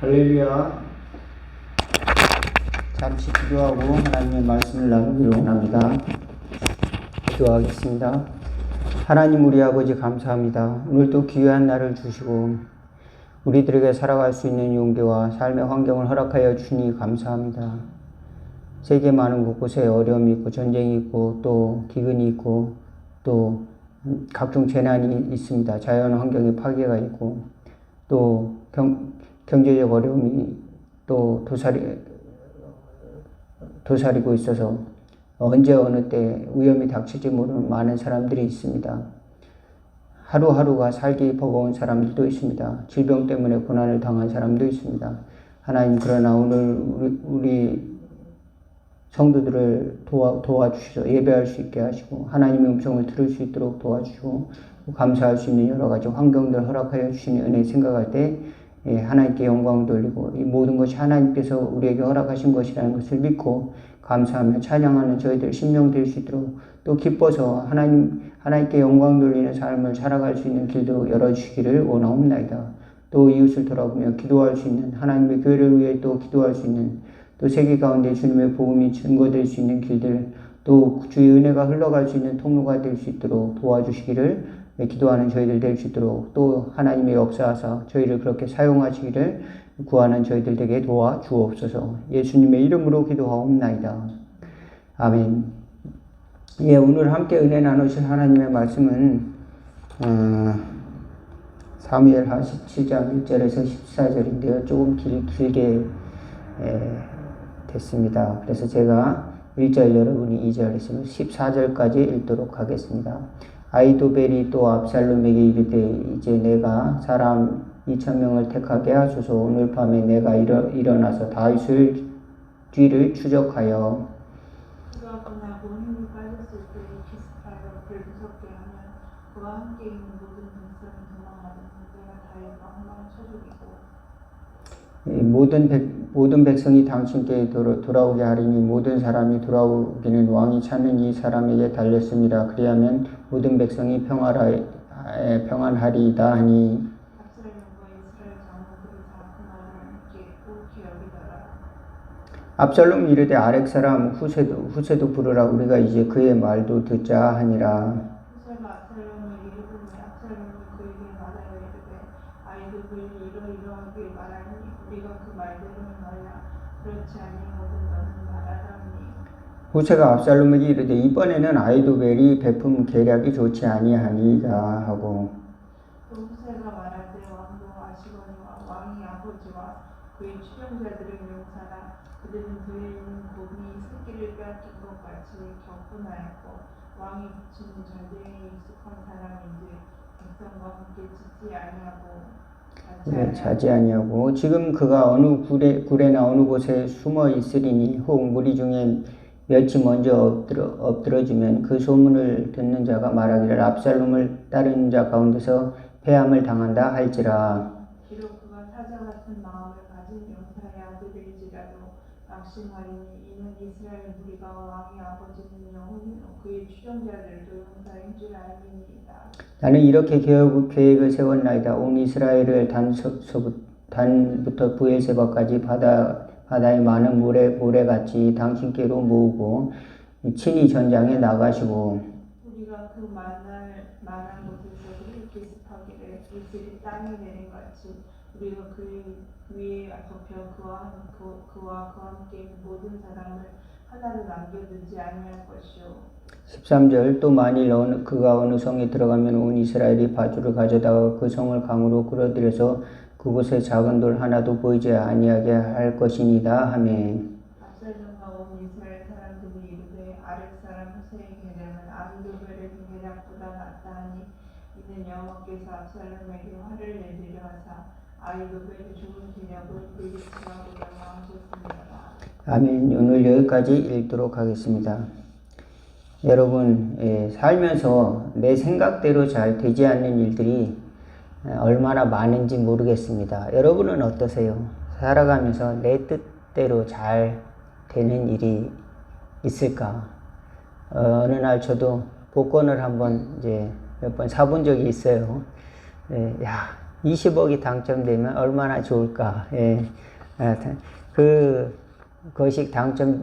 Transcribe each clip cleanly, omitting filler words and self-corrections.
할렐루야. 잠시 기도하고 하나님의 말씀을 나누기로 원합니다. 기도하겠습니다. 하나님 우리 아버지 감사합니다. 오늘도 귀한 날을 주시고 우리들에게 살아갈 수 있는 용기와 삶의 환경을 허락하여 주니 감사합니다. 세계 많은 곳곳에 어려움이 있고 전쟁이 있고 또 기근이 있고 또 각종 재난이 있습니다. 자연 환경의 파괴가 있고 또 경제적 어려움이 또 도사리고 있어서 언제 어느 때 위험이 닥칠지 모르는 많은 사람들이 있습니다. 하루하루가 살기 버거운 사람들도 있습니다. 질병 때문에 고난을 당한 사람도 있습니다. 하나님 그러나 오늘 우리 성도들을 도와주시죠. 예배할 수 있게 하시고 하나님의 음성을 들을 수 있도록 도와주시고 감사할 수 있는 여러 가지 환경들 허락하여 주시는 은혜 생각할 때 하나님께 영광 돌리고 이 모든 것이 하나님께서 우리에게 허락하신 것이라는 것을 믿고 감사하며 찬양하는 저희들 심령 될 수 있도록 또 기뻐서 하나님께 영광 돌리는 삶을 살아갈 수 있는 길도 열어주시기를 원하옵나이다. 또 이웃을 돌아보며 기도할 수 있는 하나님의 교회를 위해 또 기도할 수 있는 또 세계 가운데 주님의 복음이 증거될 수 있는 길들 또 주의 은혜가 흘러갈 수 있는 통로가 될 수 있도록 도와주시기를 기도하는 저희들 될 수 있도록 또 하나님의 역사하사 저희를 그렇게 사용하시기를 구하는 저희들 되게 도와주옵소서. 예수님의 이름으로 기도하옵나이다. 아멘. 오늘 함께 은혜 나누실 하나님의 말씀은 사무엘하 17장 1절에서 14절인데요. 조금 길게 됐습니다. 그래서 제가 1절 여러분이 2절에서 14절까지 읽도록 하겠습니다. 아히도벨이 또 압살롬에게 이르되 이제 내가 사람 2,000명을 택하게 하소서. 오늘 밤에 내가 일어나서 다윗을 뒤를 추적하여 그가 끝나고 힘이 빠졌을 때 기습하여 그를 무섭게 하면 그와 함께 있는 모든 백성이 도망하던 내가 다윗과 한방 쳐죽이고 모든 백성이 당신께 돌아오게 하리니 모든 사람이 돌아오기는 왕이 찾는 이 사람에게 달렸습니다. 그리하면 모든 백성이 평안하리이다 하니 압살롬 이르되 아렉 사람 후세도 부르라. 우리가 이제 그의 말도 듣자 하니라. 후세가 압살롬에게 이르되 압살롬이 그에게 말하여 이르되 아히도벨이 이러이러하게 말하니 우리가 그 말대로는 하야 그렇지 아니하거든 너는 말하라니. 후세가 압살롬에게 이르되 이번에는 아히도벨이 베푼 계략이 좋지 아니하니이다 하고 또 후세가 말하되 왕도 아시거니와 왕의 아버지와 그의 추종자들을 용사라. 그들은 그에 있는 곰이 새끼를 빼앗긴 것 같이 격분하였고 왕이 붙인 전쟁에 익숙한 사람인지 백성과 함께 자지 아니하고 지금 그가 어느 굴에나 어느 곳에 숨어 있으리니 혹 무리 중에 몇이 먼저 엎드러지면 그 소문을 듣는 자가 말하기를 압살롬을 따르는 자 가운데서 패함을 당한다 할지라. 비록 그가 사자 같은 마음을 가진 용사의 아들일지라도 낙심하리니 이는 이스라엘 무리가 왕의 아버지는 영원히 그의 추종자들도 용사인 줄 알미니이다. 나는 이렇게 계획을 세웠나이다. 온 이스라엘을 단부터 부엘세바까지 바다의 많은 모래같이 당신께로 모으고 친히 전장에 나가시고 우리가 그 만한 곳에서 기습하기를 이슬이 땅에 내린 같이 우리가 그 위에 덮여 그와 함께 있는 모든 사람을 하나도 남겨두지 아니할 것이요. 13절 또 만일 그가 어느 성에 들어가면 온 이스라엘이 바주를 가져다가 그 성을 강으로 끌어들여서 그곳에 작은 돌 하나도 보이지 아니하게 할 것이니이다 하며 압살롬과 온 이스라엘 사람들이 이르되 아렉 사람 후세의 계략은 아히도벨의 계략보다 낫다 하니 이는 여호와께서 압살롬에게 화를 내리려 하사 아히도벨의 좋은 계략을 불기치하고자 하셨습니다. 아멘. 오늘 여기까지 읽도록 하겠습니다. 여러분 살면서 내 생각대로 잘 되지 않는 일들이 얼마나 많은지 모르겠습니다. 여러분은 어떠세요? 살아가면서 내 뜻대로 잘 되는 일이 있을까? 어느 날 저도 복권을 한번 몇 번 사본 적이 있어요. 20억이 당첨되면 얼마나 좋을까. 예. 그것이 당첨이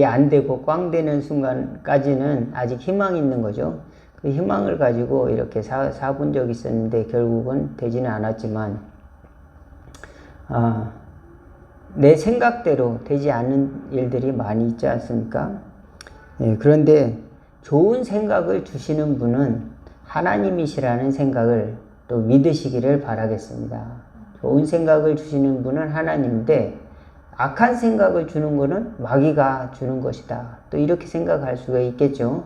안 되고 꽝 되는 순간까지는 아직 희망이 있는 거죠. 그 희망을 가지고 이렇게 사본 적이 있었는데 결국은 되지는 않았지만, 내 생각대로 되지 않는 일들이 많이 있지 않습니까? 예, 그런데 좋은 생각을 주시는 분은 하나님이시라는 생각을 또 믿으시기를 바라겠습니다. 좋은 생각을 주시는 분은 하나님인데 악한 생각을 주는 것은 마귀가 주는 것이다. 또 이렇게 생각할 수가 있겠죠.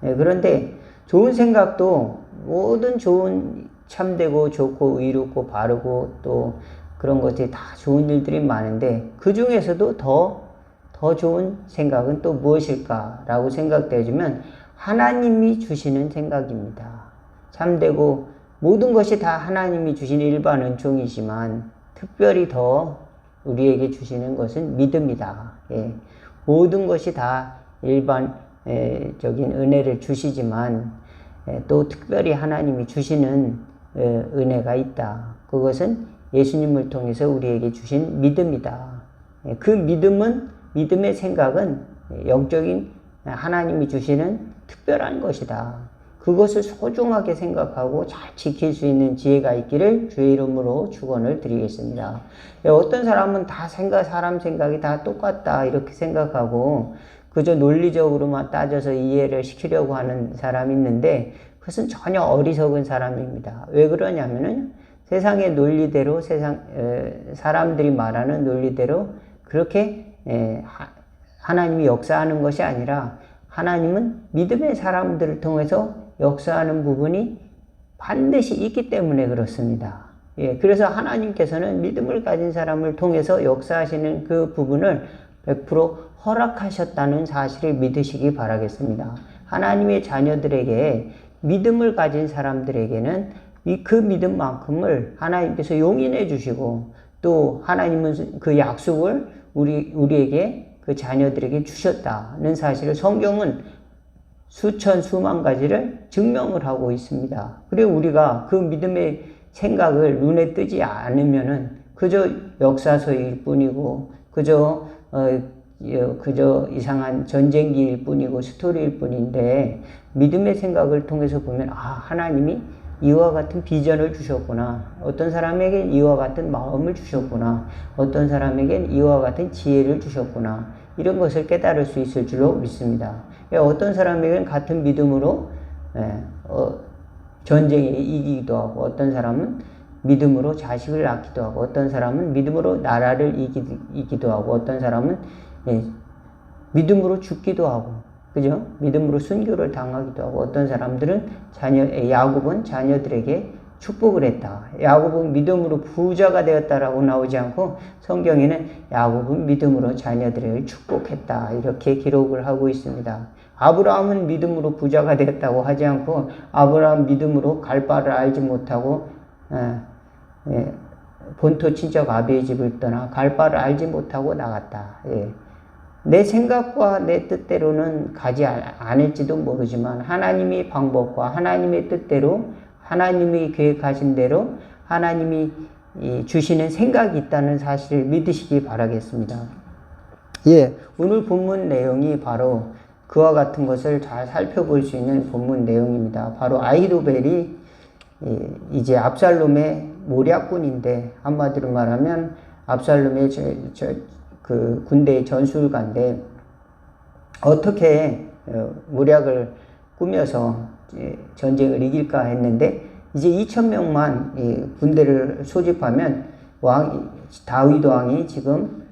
예, 그런데 좋은 생각도 모든 좋은 참되고 좋고 의롭고 바르고 또 그런 것들이 다 좋은 일들이 많은데 그 중에서도 더 좋은 생각은 또 무엇일까라고 생각되어지면 하나님이 주시는 생각입니다. 참되고 모든 것이 다 하나님이 주신 일반 은총이지만 특별히 더 우리에게 주시는 것은 믿음이다. 예. 모든 것이 다 일반적인 은혜를 주시지만 또 특별히 하나님이 주시는 은혜가 있다. 그것은 예수님을 통해서 우리에게 주신 믿음이다. 그 믿음의 생각은 영적인 하나님이 주시는 특별한 것이다. 그것을 소중하게 생각하고 잘 지킬 수 있는 지혜가 있기를 주의 이름으로 축원을 드리겠습니다. 어떤 사람은 사람 생각이 다 똑같다 이렇게 생각하고 그저 논리적으로만 따져서 이해를 시키려고 하는 사람이 있는데 그것은 전혀 어리석은 사람입니다. 왜 그러냐면은 세상의 논리대로 사람들이 말하는 논리대로 그렇게 하나님이 역사하는 것이 아니라 하나님은 믿음의 사람들을 통해서 역사하는 부분이 반드시 있기 때문에 그렇습니다. 예, 그래서 하나님께서는 믿음을 가진 사람을 통해서 역사하시는 그 부분을 100% 허락하셨다는 사실을 믿으시기 바라겠습니다. 하나님의 자녀들에게 믿음을 가진 사람들에게는 그 믿음만큼을 하나님께서 용인해 주시고 또 하나님은 그 약속을 우리에게 그 자녀들에게 주셨다는 사실을 성경은 수천 수만 가지를 증명을 하고 있습니다. 그리고 우리가 그 믿음의 생각을 눈에 뜨지 않으면은 그저 역사서일 뿐이고 그저 이상한 전쟁기일 뿐이고 스토리일 뿐인데 믿음의 생각을 통해서 보면 하나님이 이와 같은 비전을 주셨구나. 어떤 사람에겐 이와 같은 마음을 주셨구나. 어떤 사람에겐 이와 같은 지혜를 주셨구나. 이런 것을 깨달을 수 있을 줄로 믿습니다. 어떤 사람에게는 같은 믿음으로 전쟁에 이기기도 하고 어떤 사람은 믿음으로 자식을 낳기도 하고 어떤 사람은 믿음으로 나라를 이기기도 하고 어떤 사람은 믿음으로 죽기도 하고 그죠? 믿음으로 순교를 당하기도 하고 어떤 사람들은 야곱은 자녀들에게 축복을 했다. 야곱은 믿음으로 부자가 되었다라고 나오지 않고 성경에는 야곱은 믿음으로 자녀들을 축복했다. 이렇게 기록을 하고 있습니다. 아브라함은 믿음으로 부자가 되었다고 하지 않고 아브라함 믿음으로 갈 바를 알지 못하고 본토 친척 아비의 집을 떠나 갈 바를 알지 못하고 나갔다. 내 생각과 내 뜻대로는 가지 않을지도 모르지만 하나님의 방법과 하나님의 뜻대로 하나님이 계획하신 대로 하나님이 주시는 생각이 있다는 사실을 믿으시기 바라겠습니다. 오늘 본문 내용이 바로 그와 같은 것을 잘 살펴볼 수 있는 본문 내용입니다. 바로 아히도벨이 이제 압살롬의 모략군인데 한마디로 말하면 압살롬의 그 군대의 전술가인데 어떻게 모략을 꾸며서 전쟁을 이길까 했는데 이제 2,000명만 군대를 소집하면 다윗 왕이 지금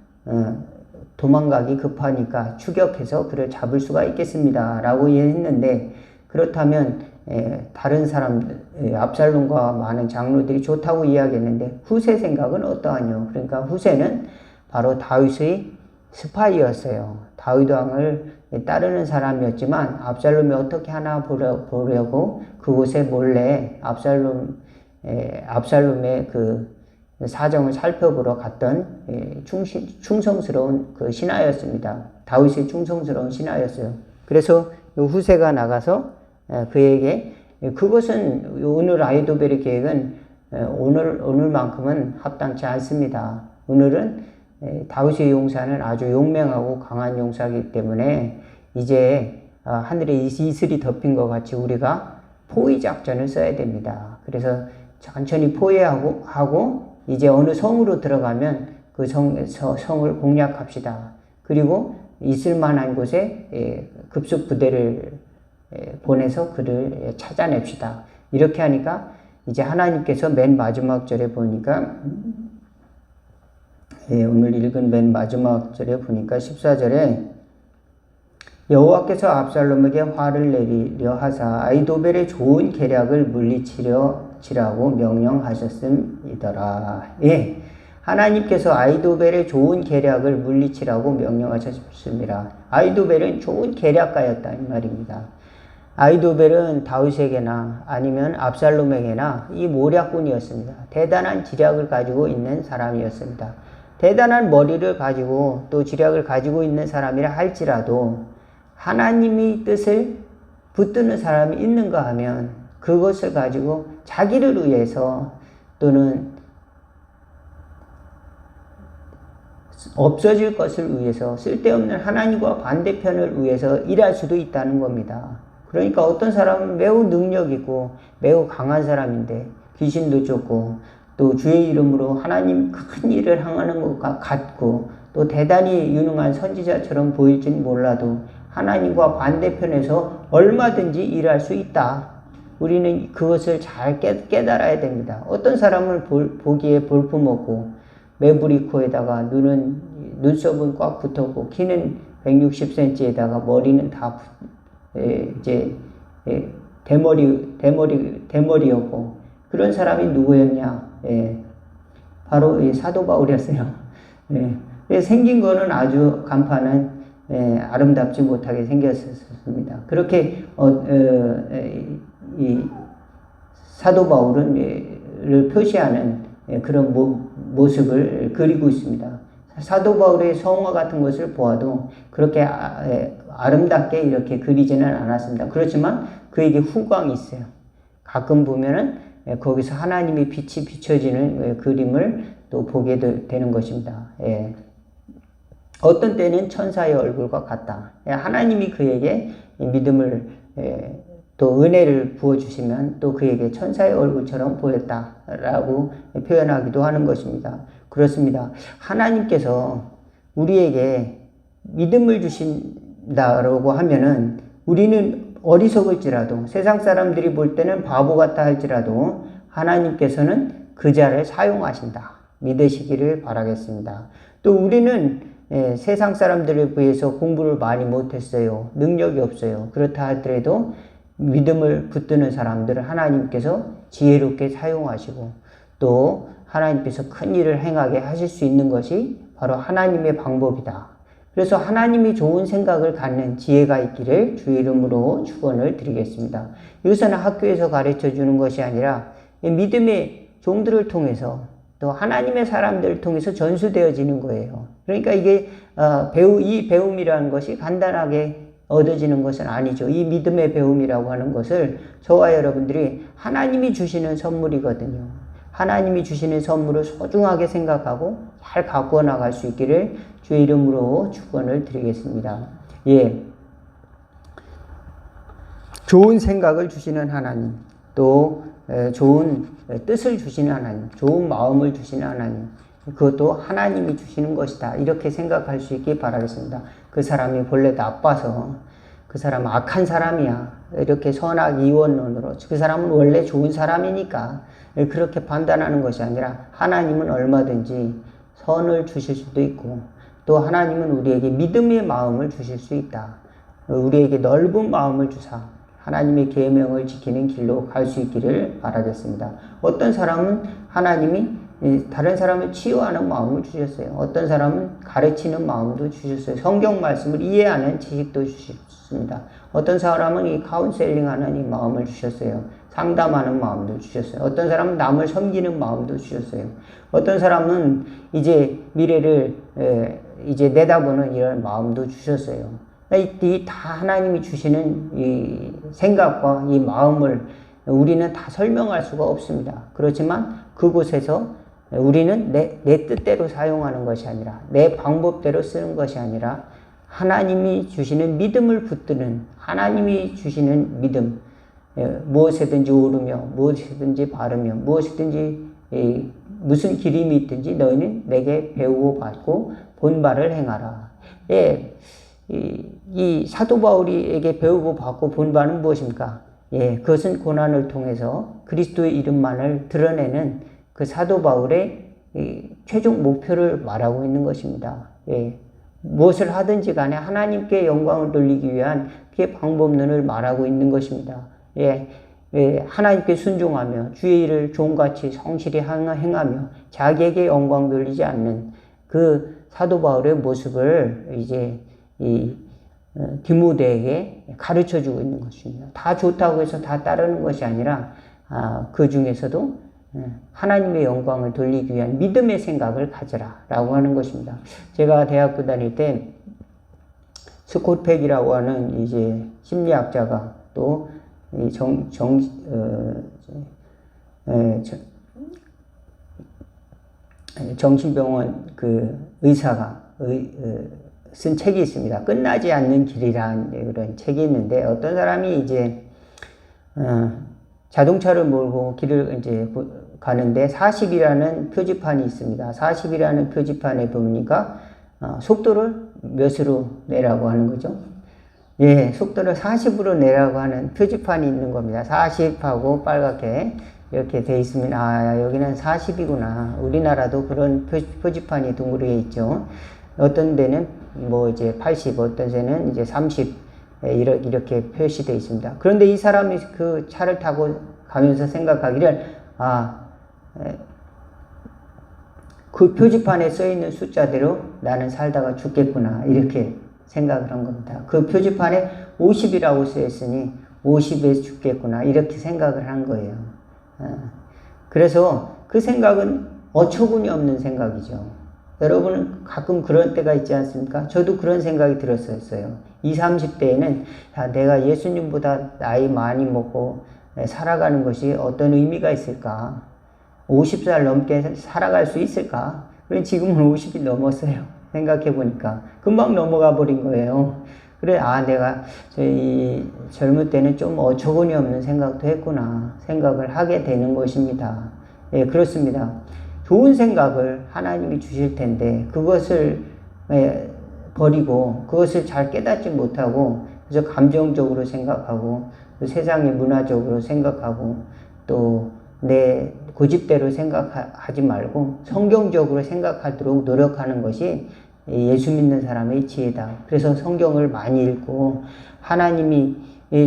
도망가기 급하니까 추격해서 그를 잡을 수가 있겠습니다 라고 했는데 그렇다면 다른 압살롬과 많은 장로들이 좋다고 이야기했는데 후세 생각은 어떠하뇨? 그러니까 후세는 바로 다윗의 스파이였어요. 다윗 왕을 따르는 사람이었지만 압살롬이 어떻게 하나 보려고 그곳에 몰래 압살롬의 그 사정을 살펴보러 갔던 충성스러운 그 신하였습니다. 다윗의 충성스러운 신하였어요. 그래서 후세가 나가서 그에게 그것은 오늘 아히도벨의 계획은 오늘만큼은 합당치 않습니다. 오늘은 다윗의 용사는 아주 용맹하고 강한 용사이기 때문에 이제 하늘에 이슬이 덮인 것 같이 우리가 포위 작전을 써야 됩니다. 그래서 천천히 포위하고 이제 어느 성으로 들어가면 그 성을 공략합시다. 그리고 있을만한 곳에 급속 부대를 보내서 그를 찾아냅시다. 이렇게 하니까 이제 하나님께서 맨 마지막 절에 보니까 오늘 읽은 맨 마지막 절에 보니까 14절에 여호와께서 압살롬에게 화를 내리려 하사 아히도벨의 좋은 계략을 물리치라고 명령하셨음이더라. 예, 하나님께서 아히도벨의 좋은 계략을 물리치라고 명령하셨습니다. 아히도벨은 좋은 계략가였다 이 말입니다. 아히도벨은 다윗에게나 아니면 압살롬에게나 이 모략꾼이었습니다. 대단한 지략을 가지고 있는 사람이었습니다. 대단한 머리를 가지고 또 지략을 가지고 있는 사람이라 할지라도 하나님의 뜻을 붙드는 사람이 있는가 하면 그것을 가지고 자기를 위해서 또는 없어질 것을 위해서 쓸데없는 하나님과 반대편을 위해서 일할 수도 있다는 겁니다. 그러니까 어떤 사람은 매우 능력 있고 매우 강한 사람인데 귀신도 쫓고 또 주의 이름으로 하나님 큰 일을 행하는 것 같고 또 대단히 유능한 선지자처럼 보일진 몰라도 하나님과 반대편에서 얼마든지 일할 수 있다. 우리는 그것을 잘 깨달아야 됩니다. 어떤 사람은 보기에 볼품없고 매부리 코에다가 눈썹은 꽉 붙었고 키는 160cm에다가 머리는 다 이제 대머리였고 그런 사람이 누구였냐? 바로 이 사도 바울이었어요. 생긴 거는 아주 간판은 아름답지 못하게 생겼습니다. 그렇게 이 사도 바울을 표시하는 그런 모습을 그리고 있습니다. 사도 바울의 성화 같은 것을 보아도 그렇게 아름답게 이렇게 그리지는 않았습니다. 그렇지만 그에게 후광이 있어요. 가끔 보면은 거기서 하나님의 빛이 비춰지는 그림을 또 보게 되는 것입니다. 어떤 때는 천사의 얼굴과 같다. 하나님이 그에게 믿음을 또 은혜를 부어주시면 또 그에게 천사의 얼굴처럼 보였다라고 표현하기도 하는 것입니다. 그렇습니다. 하나님께서 우리에게 믿음을 주신다라고 하면은 우리는 어리석을지라도 세상 사람들이 볼 때는 바보 같다 할지라도 하나님께서는 그 자를 사용하신다. 믿으시기를 바라겠습니다. 또 우리는 세상 사람들에 비해서 공부를 많이 못했어요. 능력이 없어요. 그렇다 하더라도 믿음을 붙드는 사람들을 하나님께서 지혜롭게 사용하시고 또 하나님께서 큰 일을 행하게 하실 수 있는 것이 바로 하나님의 방법이다. 그래서 하나님이 좋은 생각을 갖는 지혜가 있기를 주의 이름으로 축원을 드리겠습니다. 이것은 학교에서 가르쳐 주는 것이 아니라 믿음의 종들을 통해서 또 하나님의 사람들을 통해서 전수되어지는 거예요. 그러니까 이게 이 배움이라는 것이 간단하게 얻어지는 것은 아니죠. 이 믿음의 배움이라고 하는 것을 저와 여러분들이 하나님이 주시는 선물이거든요. 하나님이 주시는 선물을 소중하게 생각하고 잘 갖고 나갈 수 있기를 주의 이름으로 축원을 드리겠습니다. 좋은 생각을 주시는 하나님, 또 좋은 뜻을 주시는 하나님, 좋은 마음을 주시는 하나님, 그것도 하나님이 주시는 것이다. 이렇게 생각할 수 있기 바라겠습니다. 그 사람이 본래 나빠서 그 사람은 악한 사람이야. 이렇게 선악 이원론으로 그 사람은 원래 좋은 사람이니까 그렇게 판단하는 것이 아니라 하나님은 얼마든지 선을 주실 수도 있고 또 하나님은 우리에게 믿음의 마음을 주실 수 있다. 우리에게 넓은 마음을 주사 하나님의 계명을 지키는 길로 갈 수 있기를 바라겠습니다. 어떤 사람은 하나님이 다른 사람을 치유하는 마음을 주셨어요. 어떤 사람은 가르치는 마음도 주셨어요. 성경 말씀을 이해하는 지식도 주셨습니다. 어떤 사람은 이 카운셀링하는 이 마음을 주셨어요. 상담하는 마음도 주셨어요. 어떤 사람은 남을 섬기는 마음도 주셨어요. 어떤 사람은 이제 미래를 이제 내다보는 이런 마음도 주셨어요. 이 다 하나님이 주시는 이 생각과 이 마음을 우리는 다 설명할 수가 없습니다. 그렇지만 그곳에서 우리는 내 뜻대로 사용하는 것이 아니라 내 방법대로 쓰는 것이 아니라 하나님이 주시는 믿음을 붙드는 하나님이 주시는 믿음, 무엇이든지 오르며 무엇이든지 바르며 무엇이든지 무슨 기림이 있든지 너희는 내게 배우고 받고 본바를 행하라. 이 사도 바울에게 배우고 받고 본바는 무엇입니까? 그것은 고난을 통해서 그리스도의 이름만을 드러내는 그 사도 바울의 최종 목표를 말하고 있는 것입니다. 무엇을 하든지 간에 하나님께 영광을 돌리기 위한 그의 방법론을 말하고 있는 것입니다. 하나님께 순종하며 주의 일을 종같이 성실히 행하며 자기에게 영광 돌리지 않는 그 사도 바울의 모습을 이제 디모데에게 가르쳐 주고 있는 것입니다. 다 좋다고 해서 다 따르는 것이 아니라 그 중에서도 하나님의 영광을 돌리기 위한 믿음의 생각을 가져라 라고 하는 것입니다. 제가 대학교 다닐 때 스콧 팩이라고 하는 이제 심리학자가 또 정신병원 그 의사가 쓴 책이 있습니다. 끝나지 않는 길이라는 그런 책이 있는데 어떤 사람이 이제 자동차를 몰고 길을 이제 가는데 40이라는 표지판이 있습니다. 40이라는 표지판에 보니까 속도를 몇으로 내라고 하는 거죠. 속도를 40으로 내라고 하는 표지판이 있는 겁니다. 40하고 빨갛게 이렇게 돼 있으면 여기는 40이구나. 우리나라도 그런 표지판이 둥그르게 있죠. 어떤 데는 뭐 이제 80, 어떤 데는 이제 30 이렇게 표시되어 있습니다. 그런데 이 사람이 그 차를 타고 가면서 생각하기를 그 표지판에 써 있는 숫자대로 나는 살다가 죽겠구나 이렇게 생각을 한 겁니다. 그 표지판에 50이라고 써 있으니 50에 죽겠구나 이렇게 생각을 한 거예요. 그래서 그 생각은 어처구니 없는 생각이죠. 여러분은 가끔 그런 때가 있지 않습니까? 저도 그런 생각이 들었었어요. 20, 30대에는 내가 예수님보다 나이 많이 먹고 살아가는 것이 어떤 의미가 있을까? 50살 넘게 살아갈 수 있을까? 그래 지금은 50이 넘었어요. 생각해 보니까 금방 넘어가 버린 거예요. 그래 내가 이 젊을 때는 좀 어처구니 없는 생각도 했구나 생각을 하게 되는 것입니다. 그렇습니다. 좋은 생각을 하나님이 주실 텐데 그것을 버리고 그것을 잘 깨닫지 못하고 그래서 감정적으로 생각하고 또 세상의 문화적으로 생각하고 또 내 고집대로 생각하지 말고 성경적으로 생각하도록 노력하는 것이 예수 믿는 사람의 지혜다. 그래서 성경을 많이 읽고 하나님이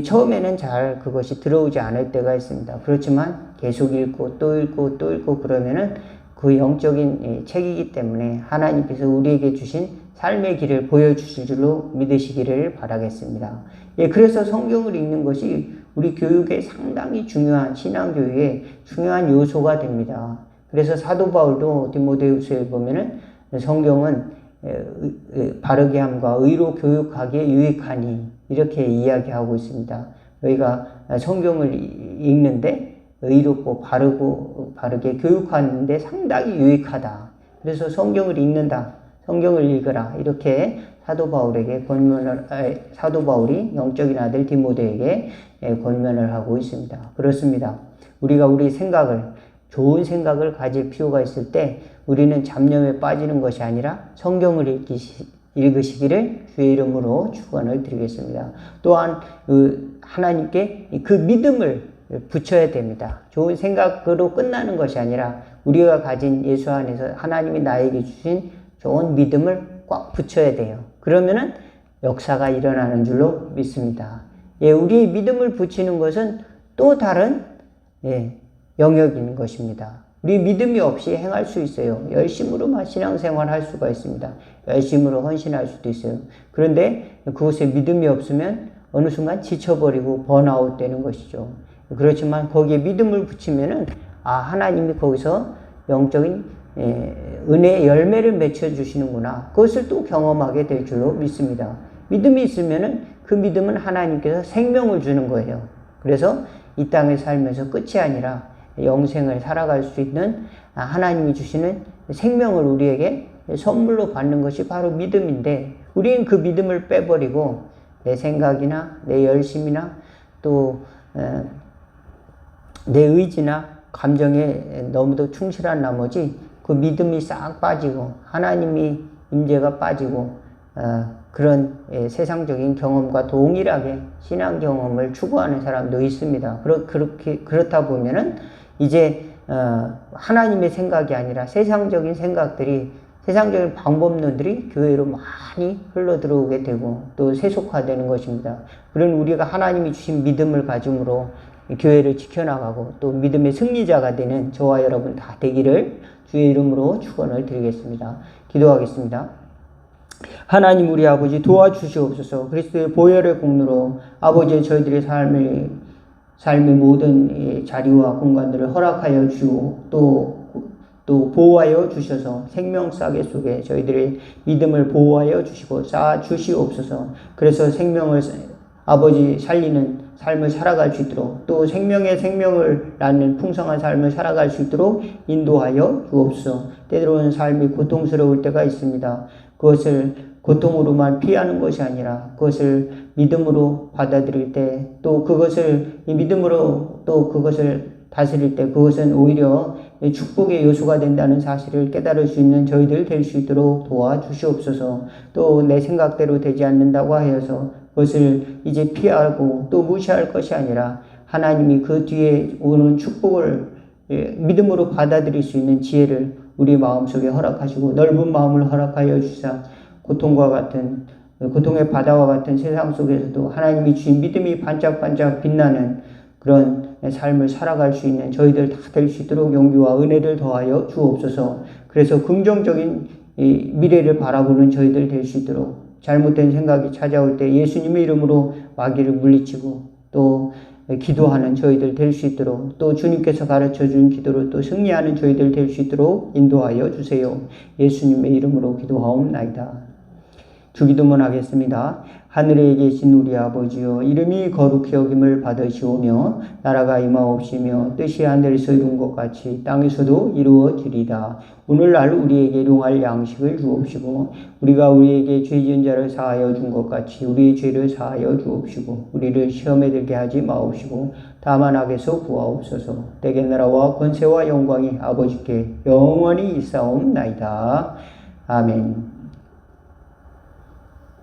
처음에는 잘 그것이 들어오지 않을 때가 있습니다. 그렇지만 계속 읽고 또 읽고 또 읽고 그러면은 그 영적인 책이기 때문에 하나님께서 우리에게 주신 삶의 길을 보여주실 줄로 믿으시기를 바라겠습니다. 그래서 성경을 읽는 것이 우리 교육에 상당히 중요한 신앙교육의 중요한 요소가 됩니다. 그래서 사도 바울도 디모데후서에 보면은 성경은 바르게 함과 의로 교육하기에 유익하니 이렇게 이야기하고 있습니다. 너희가 성경을 읽는데 의롭고 바르게 교육하는데 상당히 유익하다. 그래서 성경을 읽는다. 성경을 읽어라. 이렇게 사도 바울이 영적인 아들 디모데에게 권면을 하고 있습니다. 그렇습니다. 우리가 우리 좋은 생각을 가질 필요가 있을 때 우리는 잡념에 빠지는 것이 아니라 성경을 읽으시기를 주의 이름으로 축원을 드리겠습니다. 또한 하나님께 그 믿음을 붙여야 됩니다. 좋은 생각으로 끝나는 것이 아니라 우리가 가진 예수 안에서 하나님이 나에게 주신 좋은 믿음을 꽉 붙여야 돼요. 그러면은 역사가 일어나는 줄로 믿습니다. 우리의 믿음을 붙이는 것은 또 다른 영역인 것입니다. 우리 믿음이 없이 행할 수 있어요. 열심으로만 신앙생활 할 수가 있습니다. 열심으로 헌신할 수도 있어요. 그런데 그것에 믿음이 없으면 어느 순간 지쳐버리고 번아웃 되는 것이죠. 그렇지만 거기에 믿음을 붙이면은 하나님이 거기서 영적인 은혜의 열매를 맺혀주시는구나. 그것을 또 경험하게 될 줄로 믿습니다. 믿음이 있으면은 그 믿음은 하나님께서 생명을 주는 거예요. 그래서 이 땅에 살면서 끝이 아니라 영생을 살아갈 수 있는 하나님이 주시는 생명을 우리에게 선물로 받는 것이 바로 믿음인데, 우리는 그 믿음을 빼버리고 내 생각이나 내 열심이나 또 내 의지나 감정에 너무도 충실한 나머지 그 믿음이 싹 빠지고 하나님이 임재가 빠지고 그런 세상적인 경험과 동일하게 신앙 경험을 추구하는 사람도 있습니다. 그렇다 보면은 이제 하나님의 생각이 아니라 세상적인 생각들이, 세상적인 방법론들이 교회로 많이 흘러 들어오게 되고 또 세속화되는 것입니다. 그런 우리가 하나님이 주신 믿음을 가짐으로 교회를 지켜나가고 또 믿음의 승리자가 되는 저와 여러분 다 되기를 주의 이름으로 축원을 드리겠습니다. 기도하겠습니다. 하나님 우리 아버지 도와주시옵소서. 그리스도의 보혈의 공로로 아버지의 저희들의 삶의 모든 자리와 공간들을 허락하여 주고 또 보호하여 주셔서 생명 싸개 속에 저희들의 믿음을 보호하여 주시고 쌓아 주시옵소서. 그래서 생명을 아버지 살리는 삶을 살아갈 수 있도록 또 생명을 낳는 풍성한 삶을 살아갈 수 있도록 인도하여 주옵소서. 때로는 삶이 고통스러울 때가 있습니다. 그것을 고통으로만 피하는 것이 아니라 그것을 믿음으로 받아들일 때 또 그것을 믿음으로 또 그것을 다스릴 때 그것은 오히려 축복의 요소가 된다는 사실을 깨달을 수 있는 저희들 될 수 있도록 도와주시옵소서. 또 내 생각대로 되지 않는다고 하여서 그것을 이제 피하고 또 무시할 것이 아니라 하나님이 그 뒤에 오는 축복을 믿음으로 받아들일 수 있는 지혜를 우리 마음속에 허락하시고 넓은 마음을 허락하여 주사 고통의 바다와 같은 세상 속에서도 하나님이 주신 믿음이 반짝반짝 빛나는 그런 삶을 살아갈 수 있는 저희들 다 될 수 있도록 용기와 은혜를 더하여 주옵소서. 그래서 긍정적인 미래를 바라보는 저희들 될 수 있도록 잘못된 생각이 찾아올 때 예수님의 이름으로 마귀를 물리치고 또 기도하는 저희들 될 수 있도록 또 주님께서 가르쳐 준 기도로 또 승리하는 저희들 될 수 있도록 인도하여 주세요. 예수님의 이름으로 기도하옵나이다. 주기도문 하겠습니다. 하늘에 계신 우리 아버지여, 이름이 거룩히 여김을 받으시오며 나라가 임하옵시며 뜻이 하늘에서 이룬 것 같이 땅에서도 이루어지리다. 오늘날 우리에게 일용할 양식을 주옵시고 우리가 우리에게 죄 지은 자를 사하여 준 것 같이 우리의 죄를 사하여 주옵시고 우리를 시험에 들게 하지 마옵시고 다만 악에서 구하옵소서. 대개 나라와 권세와 영광이 아버지께 영원히 있사옵나이다. 아멘.